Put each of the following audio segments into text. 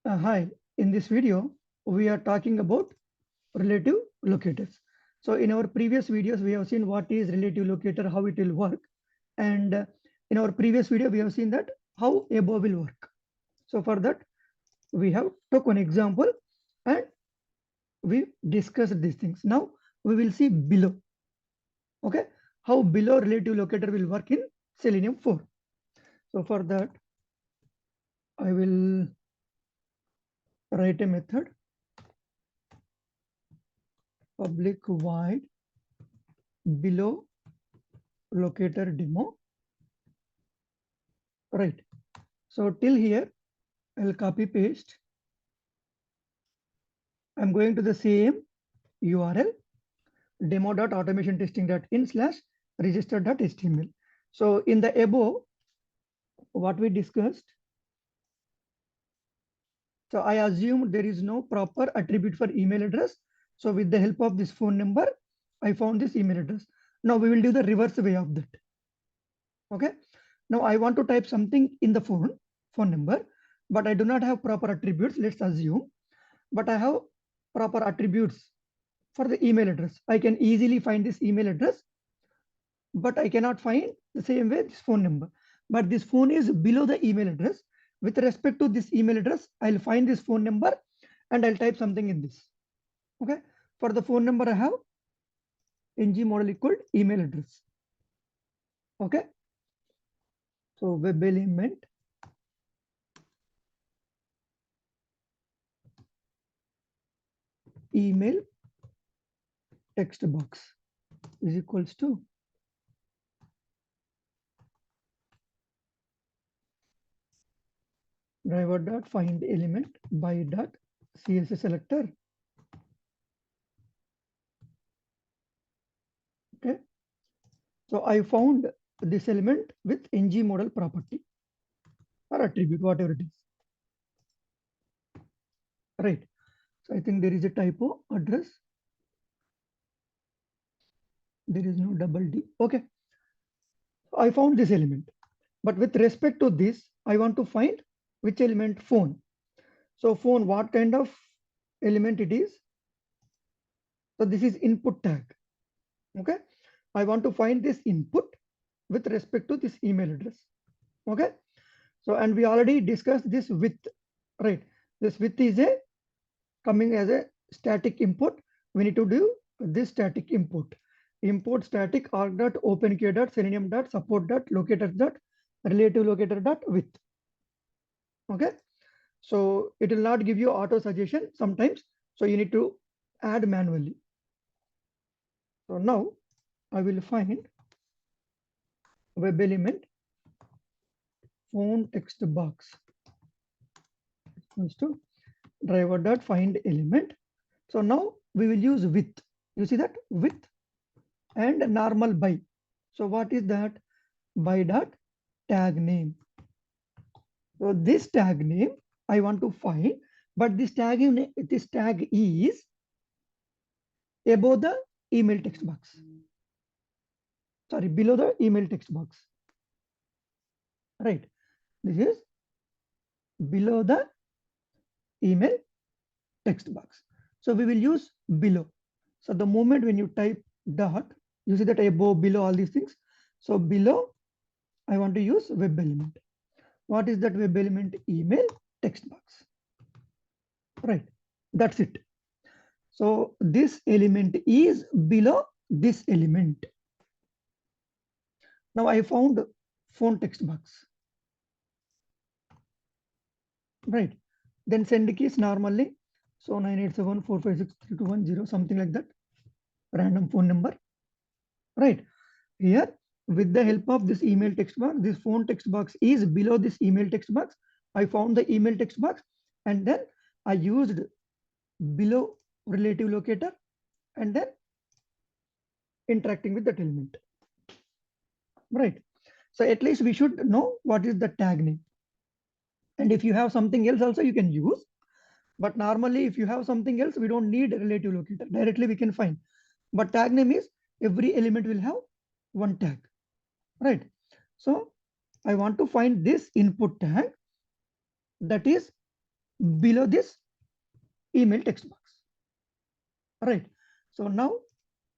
Hi, in this video, we are talking about relative locators. So in our previous videos, we have seen what is relative locator, how it will work. And in our previous video, we have seen that how above will work. So for that, we have took one example and we discussed these things. Now we will see below, okay, how below relative locator will work in Selenium 4. So for that, I will write a method public void below locator demo. Right. So till here, I'll copy paste. I'm going to the same URL demo.automationtesting.in/register.html. So in the above, what we discussed. So I assume there is no proper attribute for email address. So with the help of this phone number, I found this email address. Now we will do the reverse way of that. Okay. Now I want to type something in the phone number, but I do not have proper attributes. Let's assume, but I have proper attributes for the email address. I can easily find this email address, but I cannot find the same way this phone number. But this phone is below the email address. With respect to this email address, I'll find this phone number and I'll type something in this. Okay. For the phone number, I have ng model equal email address. Okay. So web element email text box is equals to driver dot find element by dot CSS selector. Okay. So I found this element with ng model property or attribute, whatever it is. Right. So I think there is a typo address. There is no double D. Okay. So I found this element. But with respect to this, I want to find which element phone. So phone, what kind of element it is? So this is input tag. Okay. I want to find this input with respect to this email address. Okay. So, and we already discussed this with, right? This with is a coming as a static input. We need to do this static input. Import static arg.openq.selenium.support.locator.relative-locator.with. Okay. So it will not give you auto suggestion sometimes. So you need to add manually. So now I will find web element phone text box equals to driver dot find element. So now we will use with. You see that with and normal by. So what is that? By dot tag name. So this tag name I want to find, but this tag is above the email text box. Sorry, below the email text box. Right. This is below the email text box. So we will use below. So the moment when you type dot, you see that above, below, all these things. So below, I want to use web element. What is that web element? Email text box. Right. That's it. So this element is below this element. Now I found phone text box. Right. Then send keys normally. So 987456321 something like that. Random phone number. Right. Here, with the help of this email text box, this phone text box is below this email text box. I found the email text box and then I used below relative locator and then interacting with that element. Right. So at least we should know what is the tag name. And if you have something else also you can use. But normally if you have something else, we don't need a relative locator. Directly we can find. But tag name is every element will have one tag. Right. So I want to find this input tag, that is below this email text box. All right. So now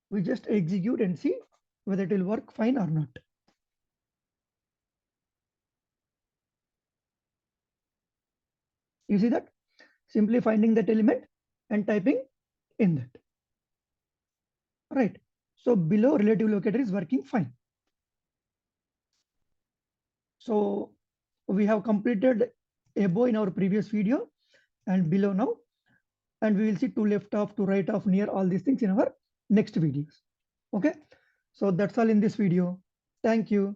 we just execute and see whether it will work fine or not. You see that? Simply finding that element and typing in that. Right. So below relative locator is working fine. So we have completed above in our previous video and below now, and we will see toLeftOf, toRightOf, near all these things in our next videos. Okay. So that's all in this video. Thank you.